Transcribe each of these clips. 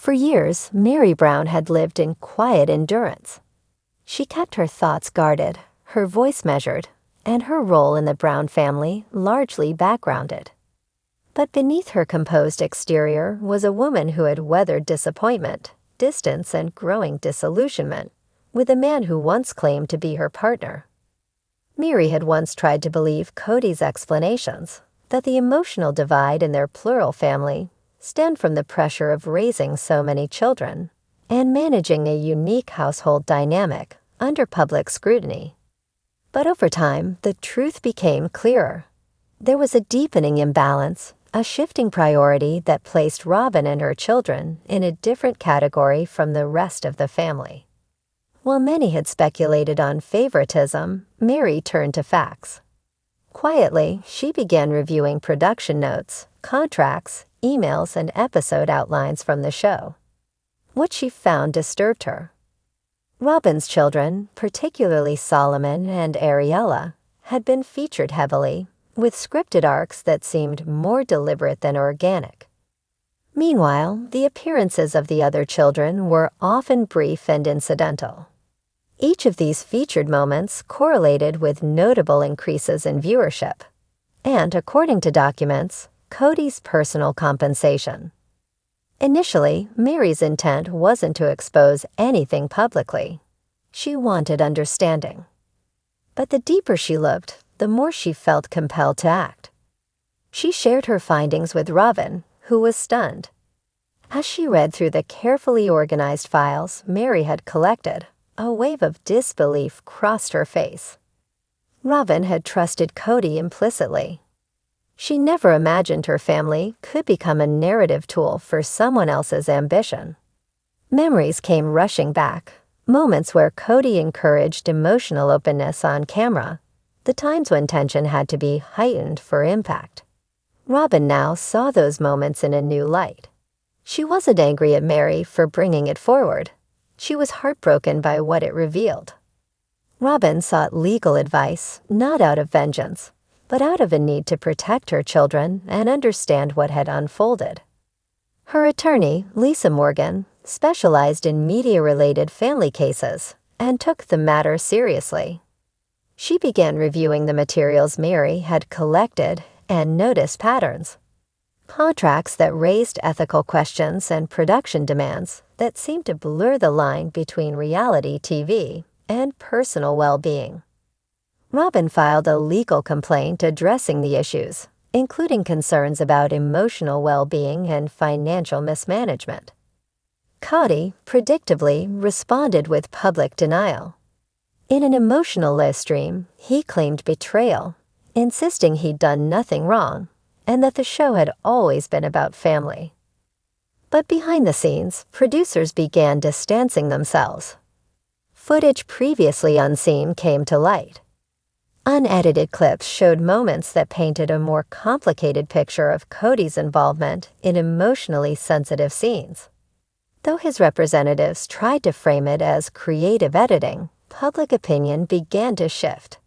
For years, Meri Brown had lived in quiet endurance. She kept her thoughts guarded, her voice measured, and her role in the Brown family largely backgrounded. But beneath her composed exterior was a woman who had weathered disappointment, distance, and growing disillusionment with a man who once claimed to be her partner. Meri had once tried to believe Kody's explanations, that the emotional divide in their plural family stemmed from the pressure of raising so many children and managing a unique household dynamic under public scrutiny. But over time, the truth became clearer. There was a deepening imbalance, a shifting priority that placed Robyn and her children in a different category from the rest of the family. While many had speculated on favoritism, Meri turned to facts. Quietly, she began reviewing production notes, contracts, emails, and episode outlines from the show. What she found disturbed her. Robyn's children, particularly Solomon and Ariella, had been featured heavily, with scripted arcs that seemed more deliberate than organic. Meanwhile, the appearances of the other children were often brief and incidental. Each of these featured moments correlated with notable increases in viewership, and, according to documents, Kody's personal compensation. Initially, Meri's intent wasn't to expose anything publicly. She wanted understanding. But the deeper she looked, the more she felt compelled to act. She shared her findings with Robyn, who was stunned. As she read through the carefully organized files Meri had collected, a wave of disbelief crossed her face. Robyn had trusted Kody implicitly. She never imagined her family could become a narrative tool for someone else's ambition. Memories came rushing back, moments where Kody encouraged emotional openness on camera, the times when tension had to be heightened for impact. Robyn now saw those moments in a new light. She wasn't angry at Meri for bringing it forward. She was heartbroken by what it revealed. Robyn sought legal advice, not out of vengeance, but out of a need to protect her children and understand what had unfolded. Her attorney, Lisa Morgan, specialized in media-related family cases and took the matter seriously. She began reviewing the materials Meri had collected and noticed patterns. Contracts that raised ethical questions and production demands that seemed to blur the line between reality TV and personal well-being. Robyn filed a legal complaint addressing the issues, including concerns about emotional well-being and financial mismanagement. Kody, predictably, responded with public denial. In an emotional live stream, he claimed betrayal, insisting he'd done nothing wrong, and that the show had always been about family. But behind the scenes, producers began distancing themselves. Footage previously unseen came to light. Unedited clips showed moments that painted a more complicated picture of Kody's involvement in emotionally sensitive scenes. Though his representatives tried to frame it as creative editing, public opinion began to shift.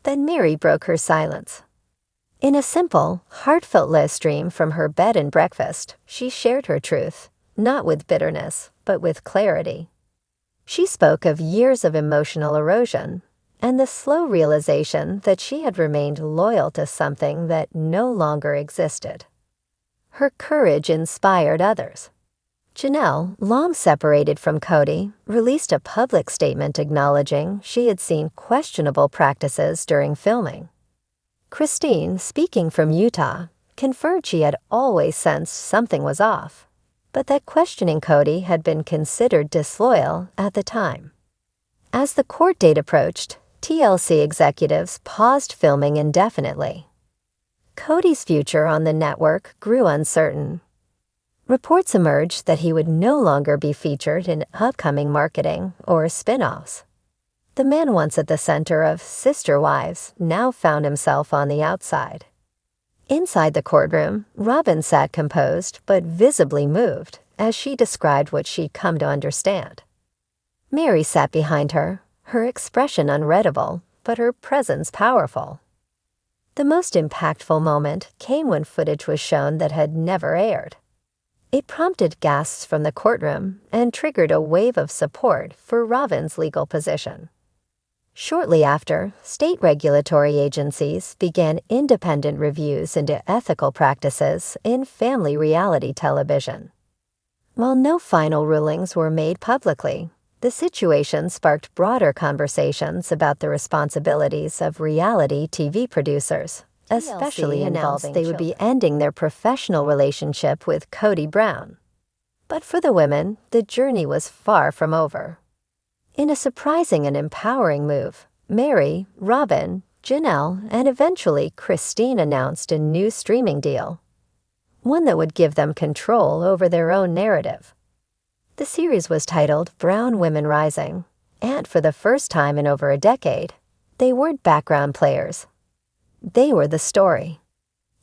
Then Meri broke her silence. In a simple, heartfelt live stream from her bed and breakfast, she shared her truth, not with bitterness, but with clarity. She spoke of years of emotional erosion and the slow realization that she had remained loyal to something that no longer existed. Her courage inspired others. Janelle, long separated from Kody, released a public statement acknowledging she had seen questionable practices during filming. Christine, speaking from Utah, confirmed she had always sensed something was off, but that questioning Kody had been considered disloyal at the time. As the court date approached, TLC executives paused filming indefinitely. Kody's future on the network grew uncertain. Reports emerged that he would no longer be featured in upcoming marketing or spin-offs. The man once at the center of Sister Wives now found himself on the outside. Inside the courtroom, Robyn sat composed but visibly moved as she described what she'd come to understand. Meri sat behind her, her expression unreadable, but her presence powerful. The most impactful moment came when footage was shown that had never aired. It prompted gasps from the courtroom and triggered a wave of support for Robyn's legal position. Shortly after, state regulatory agencies began independent reviews into ethical practices in family reality television. While no final rulings were made publicly, the situation sparked broader conversations about the responsibilities of reality TV producers, especially announced they would be ending their professional relationship with Kody Brown. But for the women, the journey was far from over. In a surprising and empowering move, Meri, Robyn, Janelle, and eventually Christine announced a new streaming deal, one that would give them control over their own narrative. The series was titled Brown Women Rising, and for the first time in over a decade, they weren't background players. They were the story.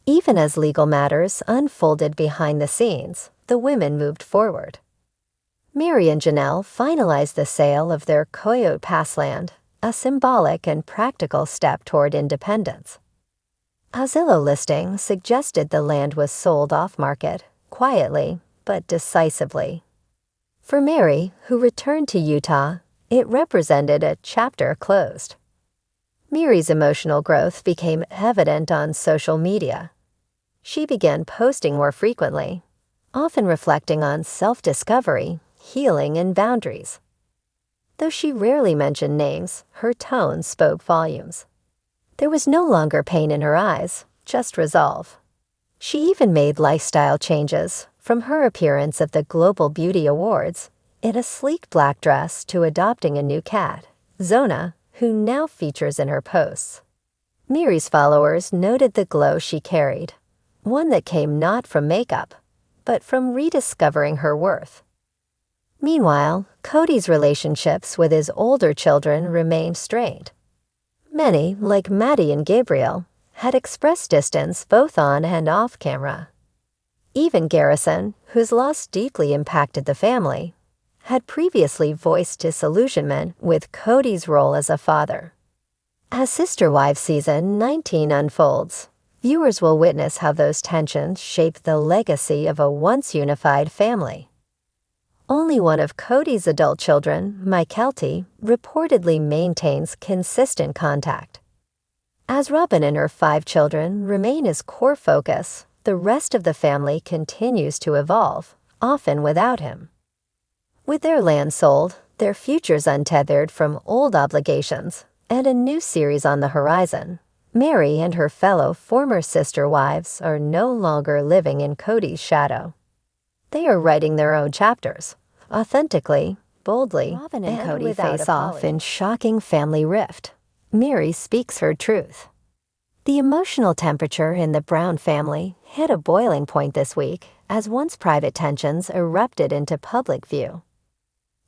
Even as legal matters unfolded behind the scenes, the women moved forward. Meri and Janelle finalized the sale of their Coyote Pass land, a symbolic and practical step toward independence. A Zillow listing suggested the land was sold off-market, quietly but decisively. For Meri, who returned to Utah, it represented a chapter closed. Meri's emotional growth became evident on social media. She began posting more frequently, often reflecting on self-discovery, healing, and boundaries. Though she rarely mentioned names, her tone spoke volumes. There was no longer pain in her eyes, just resolve. She even made lifestyle changes, from her appearance at the Global Beauty Awards in a sleek black dress to adopting a new cat, Zona, who now features in her posts. Meri's followers noted the glow she carried, one that came not from makeup, but from rediscovering her worth. Meanwhile, Kody's relationships with his older children remained strained. Many, like Maddie and Gabriel, had expressed distance both on and off camera. Even Garrison, whose loss deeply impacted the family, had previously voiced disillusionment with Kody's role as a father. As Sister Wives season 19 unfolds, viewers will witness how those tensions shape the legacy of a once unified family. Only one of Kody's adult children, Mykelti, reportedly maintains consistent contact. As Robyn and her 5 children remain his core focus, the rest of the family continues to evolve, often without him. With their land sold, their futures untethered from old obligations, and a new series on the horizon, Meri and her fellow former sister wives are no longer living in Kody's shadow. They are writing their own chapters, authentically, boldly, Robyn and Kody face off in shocking family rift. Meri speaks her truth. The emotional temperature in the Brown family hit a boiling point this week as once private tensions erupted into public view.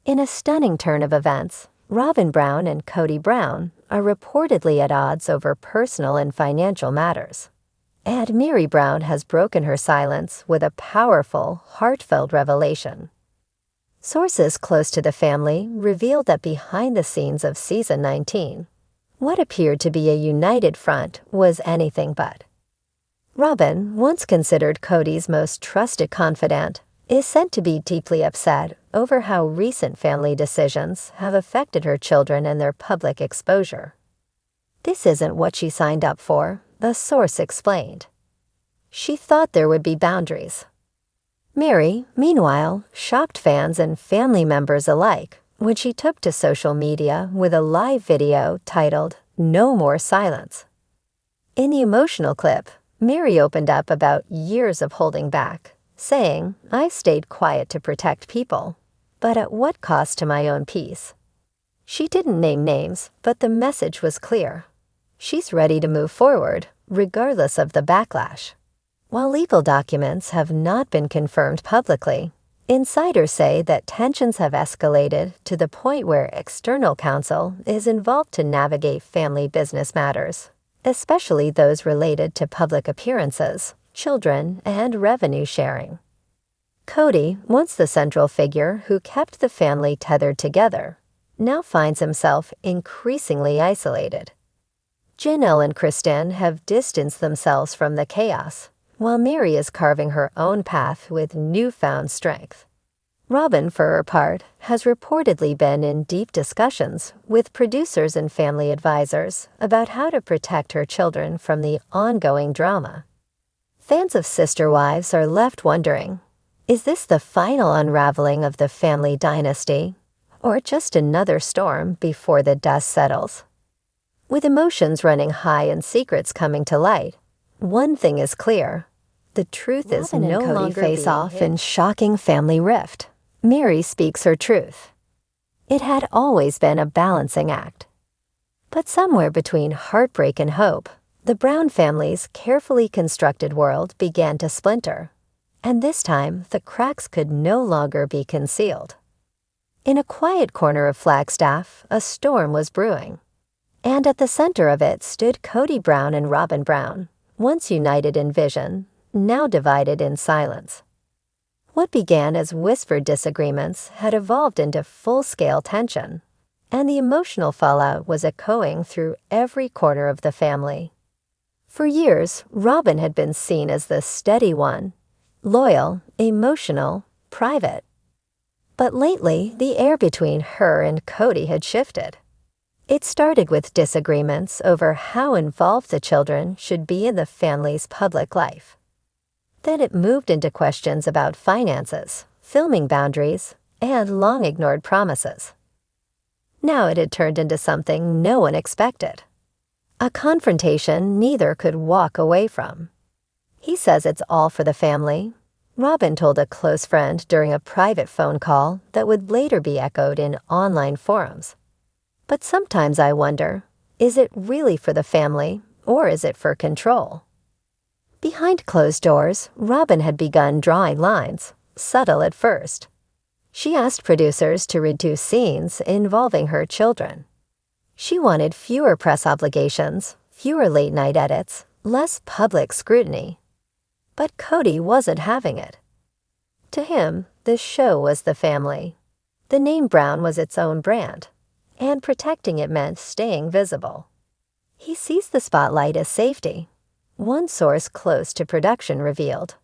In a stunning turn of events, Robyn Brown and Kody Brown are reportedly at odds over personal and financial matters. And Meri Brown has broken her silence with a powerful, heartfelt revelation. Sources close to the family revealed that behind the scenes of season 19, what appeared to be a united front was anything but. Robyn, once considered Kody's most trusted confidant, is said to be deeply upset over how recent family decisions have affected her children and their public exposure. This isn't what she signed up for, the source explained. She thought there would be boundaries. Meri, meanwhile, shocked fans and family members alike when she took to social media with a live video titled "No More Silence." In the emotional clip, Meri opened up about years of holding back, saying, "I've stayed quiet to protect people, but at what cost to my own peace?" She didn't name names, but the message was clear. She's ready to move forward, regardless of the backlash. While legal documents have not been confirmed publicly, insiders say that tensions have escalated to the point where external counsel is involved to navigate family business matters, especially those related to public appearances, children, and revenue sharing. Kody, once the central figure who kept the family tethered together, now finds himself increasingly isolated. Janelle and Kristen have distanced themselves from the chaos, while Meri is carving her own path with newfound strength. Robyn, for her part, has reportedly been in deep discussions with producers and family advisors about how to protect her children from the ongoing drama. Fans of Sister Wives are left wondering, is this the final unraveling of the family dynasty, or just another storm before the dust settles? With emotions running high and secrets coming to light, one thing is clear. The truth is no longer face off in shocking family rift. Meri speaks her truth. It had always been a balancing act. But somewhere between heartbreak and hope, the Brown family's carefully constructed world began to splinter. And this time, the cracks could no longer be concealed. In a quiet corner of Flagstaff, a storm was brewing. And at the center of it stood Kody Brown and Robyn Brown, once united in vision, now divided in silence. What began as whispered disagreements had evolved into full-scale tension, and the emotional fallout was echoing through every corner of the family. For years, Robyn had been seen as the steady one, loyal, emotional, private. But lately, the air between her and Kody had shifted. It started with disagreements over how involved the children should be in the family's public life. Then it moved into questions about finances, filming boundaries, and long-ignored promises. Now it had turned into something no one expected. A confrontation neither could walk away from. He says it's all for the family. Robyn told a close friend during a private phone call that would later be echoed in online forums. But sometimes I wonder, is it really for the family, or is it for control? Behind closed doors, Robyn had begun drawing lines, subtle at first. She asked producers to reduce scenes involving her children. She wanted fewer press obligations, fewer late-night edits, less public scrutiny. But Kody wasn't having it. To him, this show was the family. The name Brown was its own brand, and protecting it meant staying visible. He sees the spotlight as safety, one source close to production revealed.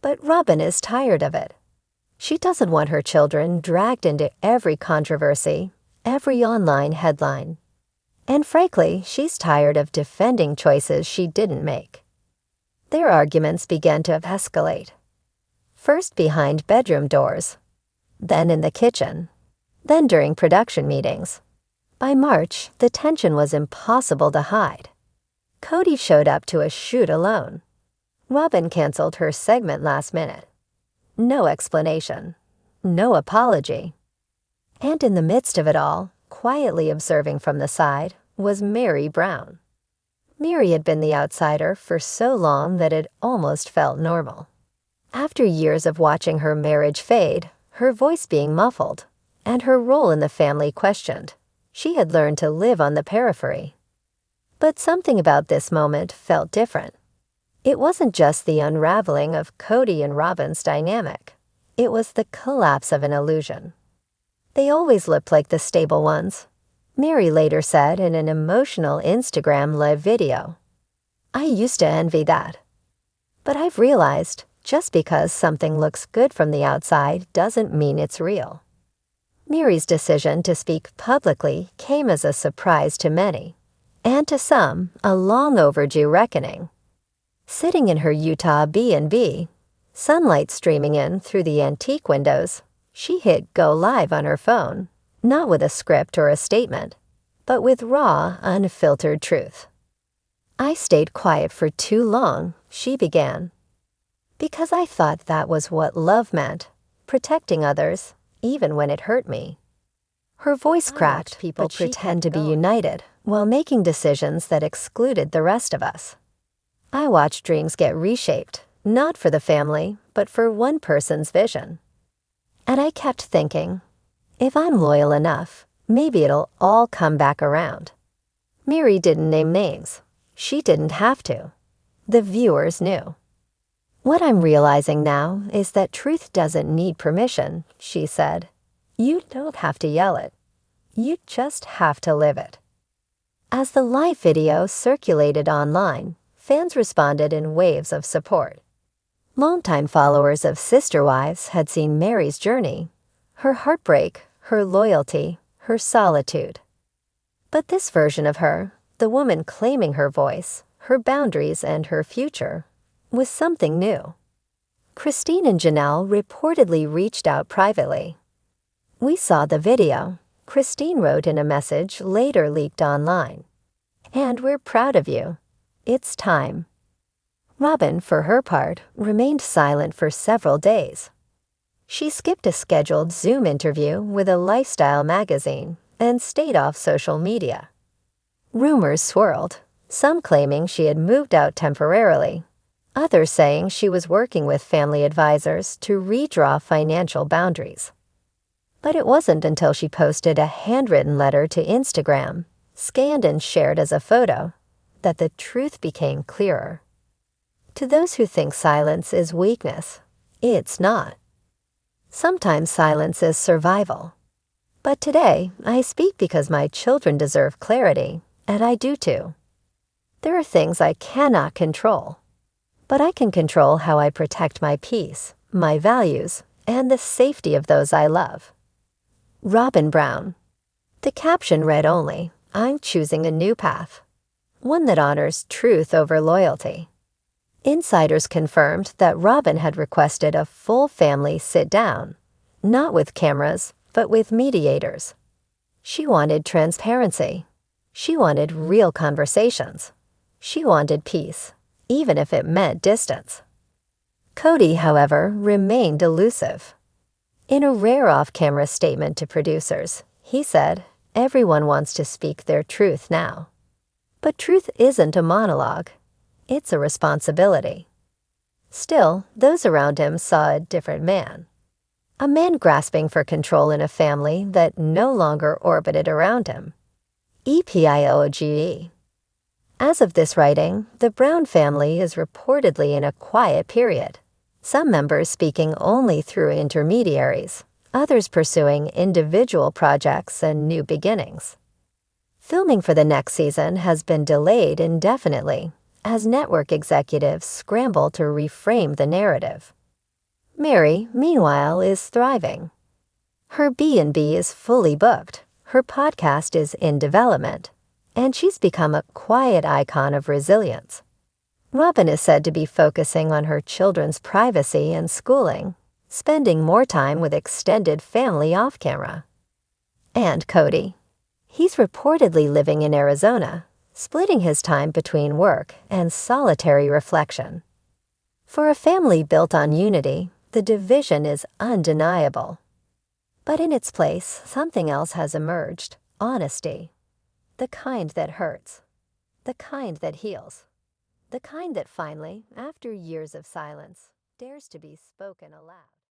But Robyn is tired of it. She doesn't want her children dragged into every controversy, every online headline. And frankly, she's tired of defending choices she didn't make. Their arguments began to escalate. First behind bedroom doors, then in the kitchen, then during production meetings. By March, the tension was impossible to hide. Kody showed up to a shoot alone. Robyn canceled her segment last minute. No explanation. No apology. And in the midst of it all, quietly observing from the side, was Meri Brown. Meri had been the outsider for so long that it almost felt normal. After years of watching her marriage fade, her voice being muffled, and her role in the family questioned, she had learned to live on the periphery. But something about this moment felt different. It wasn't just the unraveling of Kody and Robyn's dynamic. It was the collapse of an illusion. They always looked like the stable ones, Meri later said in an emotional Instagram live video. I used to envy that. But I've realized just because something looks good from the outside doesn't mean it's real. Meri's decision to speak publicly came as a surprise to many, and to some, a long overdue reckoning. Sitting in her Utah B&B, sunlight streaming in through the antique windows, she hit go live on her phone, not with a script or a statement, but with raw, unfiltered truth. I stayed quiet for too long, she began. Because I thought that was what love meant, protecting others, even when it hurt me. Her voice cracked. People pretend to be united while making decisions that excluded the rest of us. I watched dreams get reshaped, not for the family, but for one person's vision. And I kept thinking, if I'm loyal enough, maybe it'll all come back around. Meri didn't name names. She didn't have to. The viewers knew. What I'm realizing now is that truth doesn't need permission, she said. You don't have to yell it. You just have to live it. As the live video circulated online, fans responded in waves of support. Longtime followers of Sister Wives had seen Meri's journey, her heartbreak, her loyalty, her solitude. But this version of her, the woman claiming her voice, her boundaries, and her future, was something new. Christine and Janelle reportedly reached out privately. "We saw the video," Christine wrote in a message later leaked online. "And we're proud of you. It's time." Robyn, for her part, remained silent for several days. She skipped a scheduled Zoom interview with a lifestyle magazine and stayed off social media. Rumors swirled, some claiming she had moved out temporarily, others saying she was working with family advisors to redraw financial boundaries. But it wasn't until she posted a handwritten letter to Instagram, scanned and shared as a photo, that the truth became clearer. To those who think silence is weakness, it's not. Sometimes silence is survival. But today, I speak because my children deserve clarity, and I do too. There are things I cannot control, but I can control how I protect my peace, my values, and the safety of those I love. Robyn Brown. The caption read only, "I'm choosing a new path," one that honors truth over loyalty. Insiders confirmed that Robyn had requested a full family sit-down, not with cameras, but with mediators. She wanted transparency. She wanted real conversations. She wanted peace, even if it meant distance. Kody, however, remained elusive. In a rare off-camera statement to producers, he said, "Everyone wants to speak their truth now." But truth isn't a monologue. It's a responsibility. Still, those around him saw a different man. A man grasping for control in a family that no longer orbited around him. EPIOGE. As of this writing, the Brown family is reportedly in a quiet period. Some members speaking only through intermediaries, others pursuing individual projects and new beginnings. Filming for the next season has been delayed indefinitely, as network executives scramble to reframe the narrative. Meri, meanwhile, is thriving. Her B&B is fully booked, her podcast is in development, and she's become a quiet icon of resilience. Robyn is said to be focusing on her children's privacy and schooling, spending more time with extended family off-camera. And Kody. He's reportedly living in Arizona, splitting his time between work and solitary reflection. For a family built on unity, the division is undeniable. But in its place, something else has emerged: honesty. The kind that hurts. The kind that heals. The kind that finally, after years of silence, dares to be spoken aloud.